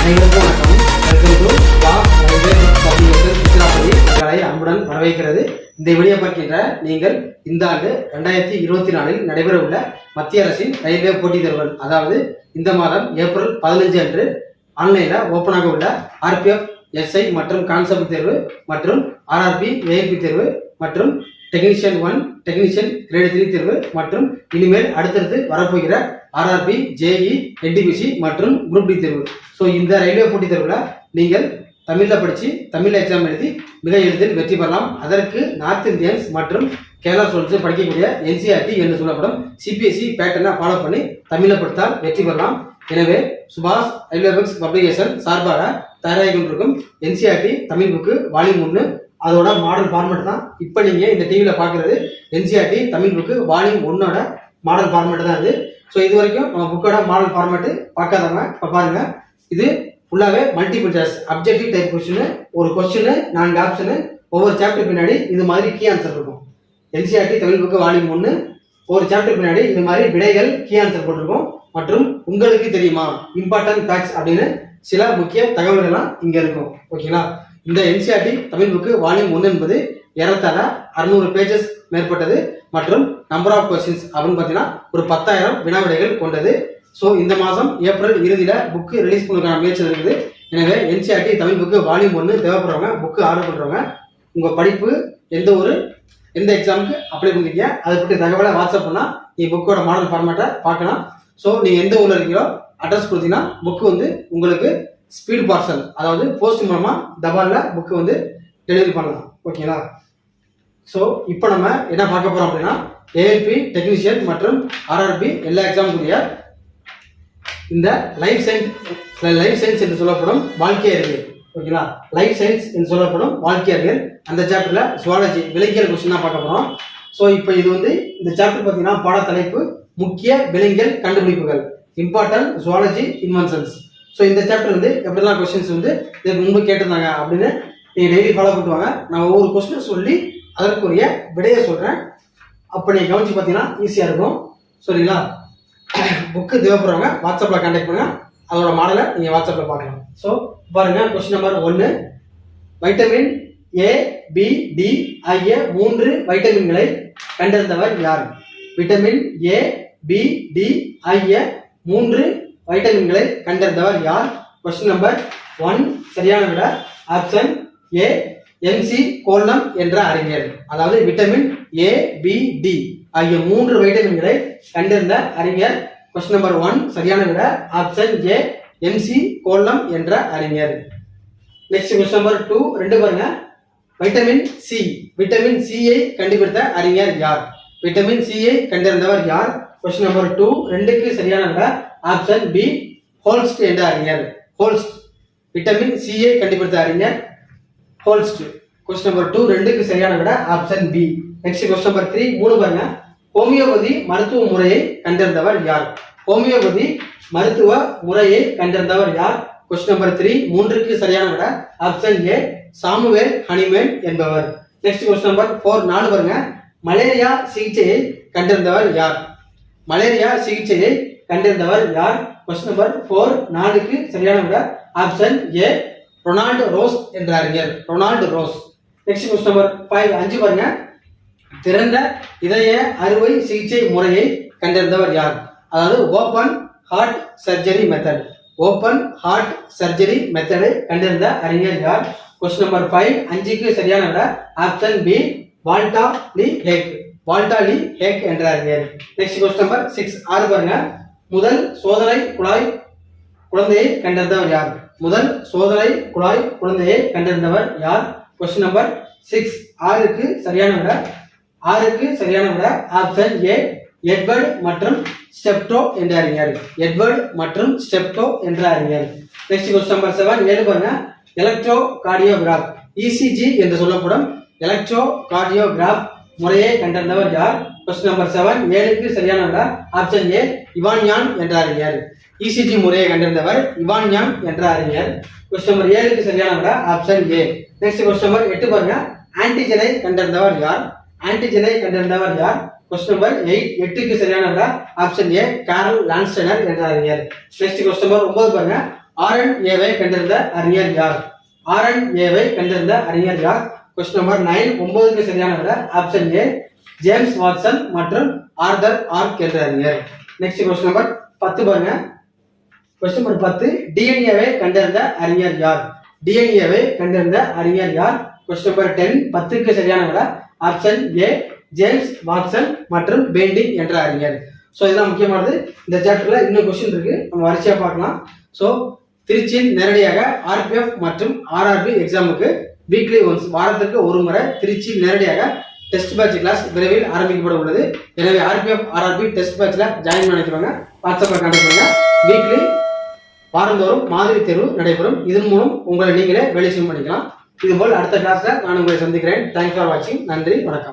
அனைவருக்கும் வணக்கம். Welcome to class railway publication Tiruchirappalli தங்களை அன்புடன் வரவேற்கிறது. இந்த வீடியோ பார்க்கின்ற நீங்கள் இந்த ஆண்டு 2024 நடைபெற உள்ள மத்திய அரசின் ரயில்வே போட்டித் தேர்வுகள், அதாவது இந்த மாதம் ஏப்ரல் 15 அன்று ஆன்லைன்ல ஓபனாக உள்ள RPF, SI மற்றும் கான்ஸ்டபிள் தேர்வு மற்றும் RRB ALP தேர்வு மற்றும் டெக்னீஷியன் 1, டெக்னீஷியன் கிரேட் 3 தேர்வு மற்றும் இனிமேல் அடுத்தடுத்து வரப்போகிற RRB, JE, NTPC மற்றும் குரூப் டி தேர்வு. ஸோ இந்த ரயில்வே போட்டித் தேர்வில் நீங்கள் தமிழில் படித்து தமிழ் எக்ஸாம் எழுதி மிக எளிதில் வெற்றி பெறலாம். அதற்கு நார்த் இந்தியன்ஸ் மற்றும் கேரளா ஸ்டூடெண்ட்ஸ் படிக்கக்கூடிய NCERT என்று சொல்லப்படும் CBSE பேட்டர்னை ஃபாலோ பண்ணி தமிழில் படித்தால் வெற்றி பெறலாம். எனவே சுபாஷ் ரயில்வே புக்ஸ் பப்ளிகேஷன் சார்பாக தயாராகி கொண்டிருக்கும் NCERT தமிழ் புக்கு வால்யூம் 1 அதோட மாடல் ஃபார்மேட் தான் இப்போ நீங்கள் இந்த டிவியில் பார்க்குறது. NCERT தமிழ் புக்கு வால்யூம் 1ஓட மாடல் ஃபார்மேட் தான் இது. ஸோ இது வரைக்கும் நம்ம புக்கோட மாடல் ஃபார்மேட்டு பார்க்காதவங்க இப்போ பாருங்க. இது ஃபுல்லாகவே multiple choice objective type question, ஒரு கொஸ்டின் 4 ஆப்ஷனு, ஒவ்வொரு சாப்டர் பின்னாடி இது மாதிரி கீ ஆன்சர் இருக்கும். NCERT தமிழ் புக்கு வால்யூம் 1 ஒரு சாப்டர் பின்னாடி இது மாதிரி விடைகள் கீ ஆன்சர் போட்டிருக்கும். மற்றும் உங்களுக்கு தெரியுமா இம்பார்ட்டன்ட் ஃபேக்ட்ஸ் அப்படின்னு சில முக்கிய தகவல்கள்லாம் இங்கே இருக்கும். ஓகேங்களா? இந்த NCERT தமிழ் புக்கு வால்யூம் 1 என்பது ஏறத்தாழ 600 பேஜஸ் மேற்பட்டது மற்றும் நம்பர் ஆஃப் கொஸ்டின்ஸ் அப்படின்னு பார்த்தீங்கன்னா ஒரு 10,000 வினாவிடைகள் கொண்டது. ஸோ இந்த மாதம் ஏப்ரல் இறுதியில் புக்கு ரிலீஸ் பண்ணுறதுக்கான முயற்சி இருக்குது. எனவே NCERT தமிழ் புக்கு வால்யூம் 1 தேவைப்படுறவங்க புக்கு ஆர்டர் பண்ணுறவங்க உங்கள் படிப்பு எந்த எக்ஸாமுக்கு அப்ளை பண்ணிருக்கீங்க அதை பற்றி தகவலை வாட்ஸ்அப் பண்ணால் நீங்கள் புக்கோட மாடல் ஃபார்மேட்டை பார்க்கலாம். ஸோ நீங்கள் எந்த ஊரில் இருக்கீங்களோ அட்ரஸ் கொடுத்தீங்கன்னா புக்கு உங்களுக்கு ஸ்பீட் பார்சல், அதாவது போஸ்ட் மூலமாக தபாலில் புக்கு டெலிவரி பண்ணலாம். ஓகேங்களா? ஸோ இப்போ நம்ம என்ன பார்க்க போகிறோம் அப்படின்னா ALP, டெக்னீஷியன் மற்றும் RRB எல்லா எக்ஸாமுக்குரிய இந்த லைஃப் சயின்ஸ் என்று சொல்லப்படும் வாழ்க்கை அறிவியல். ஓகேங்களா? லைஃப் சயின்ஸ் என்று சொல்லப்படும் வாழ்க்கை அறிவியல் அந்த சாப்டர்ல ஜுவாலஜி விலங்கியல் கொஸ்டின் தான் பார்க்க போகிறோம். ஸோ இப்போ இது இந்த சாப்டர் பார்த்தீங்கன்னா பாட தலைப்பு முக்கிய விலங்கியல் கண்டுபிடிப்புகள், இம்பார்ட்டன்ட் ஜுவாலஜி இன்வென்ஷன்ஸ். ஸோ இந்த சாப்டர் எப்படிலாம் கொஸ்டின்ஸ் இதுக்கு முன்பு கேட்டிருந்தாங்க அப்படின்னு நீங்கள் டெய்லி ஃபாலோ பண்ணுவாங்க. நான் ஒவ்வொரு கொஸ்டின் சொல்லி அதற்குரிய விடையை சொல்கிறேன். அப்போ நீங்கள் கவனிச்சு பார்த்தீங்கன்னா ஈஸியாக இருக்கும். சரிங்களா? புக்கு தேவைப்படுறவங்க வாட்ஸ்அப்பில் கான்டாக்ட் பண்ணுங்கள். அதோட மாடலை நீங்கள் வாட்ஸ்அப்பில் பார்க்கலாம். ஸோ பாருங்கள், question number 1, vitamin A, B, D ஆகிய 3 வைட்டமின்களை கண்டறிந்தவர் யார்? விட்டமின் A, B, D ஆகிய 3 வைட்டமின்களை கண்டறிந்தவர் யார்? கொஸ்டின் நம்பர் 1 சரியான விட ஆப்ஷன் A, MC கோல்னம் என்ற அறிஞர். அதாவது விட்டமின் A, B, D ஆகிய 3 வைட்டமின்களை கண்டறிந்த அறிஞர். கொஸ்டின் நம்பர் 1 சரியான விட ஆப்ஷன் A, MC கோல்னம் என்ற அறிஞர். நெக்ஸ்ட் கொஸ்டின் நம்பர் 2 பாருங்க. வைட்டமின் C ஐ கண்டுபிடித்த அறிஞர் யார்? விட்டமின் C ஐ கண்டறிந்தவர் யார்? கொஸ்டின் நம்பர் 2 சரியான விட ஆப்ஷன் B, ஹோல்ஸ்ட் என்ற அறிஞர். ஹோல்ஸ்ட் விட்டமின் C ஐ கண்டுபிடித்த அறிஞர் ஹோல்ஸ்ட். கொஸ்டின் நம்பர் 2 சரியான விட option B. Next question number 3 பாருங்க. ஹோமியோபதி மருத்துவ முறையை கண்டறிந்தவர் யார்? ஹோமியோபதி மருத்துவ முறையை கண்டறிந்தவர் யார்? கொஸ்டின் நம்பர் 3 சரியான விட ஆப்ஷன் A, சாமுவேல் ஹனிமேன் என்பவர். நெக்ஸ்ட் கொஸ்டின் நம்பர் 4 பாருங்க. மலேரியா சிகிச்சையை கண்டறிந்தவர் யார்? மலேரியா சிகிச்சையை கண்டறிந்தவர் யார்? கொஸ்டின் நம்பர் 4 சரியான விட ஆப்ஷன் A, ரொனால்டு ரோஸ் என்ற அறிஞர். Ronald rose. Next question number 5 பாருங்க. திறந்த இதய அறுவை சிகிச்சை முறையை கண்டறிந்தவர் யார்? அதாவது open heart surgery method. Open heart surgery மெத்தடை கண்டறிந்த அறிஞர் யார்? கொஸ்டின் நம்பர் 5 சரியான விட option B, Walton Lillehei. Walton Lillehei என்ற அறிஞர். நெக்ஸ்ட் கொஸ்டின் நம்பர் 6 பாருங்க. முதல் சோதனை குழாய் குழந்தையை கண்டறிந்தவர் யார்? முதல் சோதனை குழாய் குழந்தையை கண்டறிந்தவர் யார்? கொஸ்டின் நம்பர் 6 சரியான விட ஆப்ஷன் A, எட்வர்ட் மற்றும் ஸ்டெப்டோ என்ற அறிஞர். எட்வர்ட் மற்றும் ஸ்டெப்டோ என்ற அறிஞர். நெக்ஸ்ட் கொஸ்டின் நம்பர் 7 பாருங்க. எலக்ட்ரோ கார்டியோகிராஃப், ECG என்று சொல்லப்படும் எலக்ட்ரோ கார்டியோகிராஃப் முறையை கண்டறிந்தவர் யார்? கொஸ்டின் நம்பர் 7 சரியான விட ஆப்ஷன் A, இவான்யான் என்ற அறிஞர். ECG முறையை கண்டறிந்தவர் இவான்யான் என்ற அறிஞர். கொஸ்டின் நம்பர் 7 சரியான விட option A. Next question number 8 பாருங்க. ஆன்டிஜனை கண்டறிந்தவர் யார்? ஆன்டிஜனை கண்டறிந்தவர் யார்? क्वेश्चन नंबर 8 க்கு சரியான விடை ஆப்ஷன் ஏ கார்ல் லான்ஸ்டனர் என்ற அறிஞர். நெக்ஸ்ட் क्वेश्चन நம்பர் 9 பாருங்க. RNA-வை கண்டறிந்த அறிஞர் யார்? RNA-வை கண்டறிந்த அறிஞர் யார்? கொஸ்டின் நம்பர் 9 9க்கு சரியான விடை ஆப்ஷன் ஏ ஜேம்ஸ் வாட்சன் மற்றும் ஆர்தர் ஆர்க் என்ற அறிஞர். நெக்ஸ்ட் கொஸ்டின் நம்பர் 10 பாருங்க. கொஸ்டின் நம்பர் 10 DNA-வை கண்டறிந்த அறிஞர் யார்? DNA-வை கண்டறிந்த அறிஞர் யார்? கொஸ்டின் நம்பர் 10 10க்கு சரியான விடை ஆப்ஷன் ஏ ஜேம்ஸ் வாட்சன் மற்றும் பெண்டிங் என்ற அறிஞர். ஸோ இதுதான் முக்கியமானது. இந்த சாப்டர்ல இன்னும் கொஸ்டின் இருக்கு, நம்ம வரிசையா பார்க்கலாம். ஸோ திருச்சியில் நேரடியாக ஆர்பிஎஃப் மற்றும் ஆர்ஆர்பி எக்ஸாமுக்கு வீக்லி ஒன்ஸ் வாரத்திற்கு ஒரு முறை திருச்சியில் நேரடியாக டெஸ்ட் பேட்ச் கிளாஸ் விரைவில் ஆரம்பிக்கப்பட உள்ளது. எனவே ஆர்பிஎஃப் ஆர்ஆர்பி டெஸ்ட் பேட்ச்ல ஜாயின் பண்ணிக்கிறவங்க வாட்ஸ்அப்ல கான்டாக்ட் பண்ணுங்க. வீக்லி வாரந்தோறும் மாதிரி தேர்வு நடைபெறும். இதன் மூலம் உங்களை நீங்களே வேலை செய்ய பண்ணிக்கலாம். இதுபோல் அடுத்த கிளாஸ்ல நான் உங்களை சந்திக்கிறேன். தேங்க்ஸ் ஃபார் வாட்சிங். நன்றி, வணக்கம்.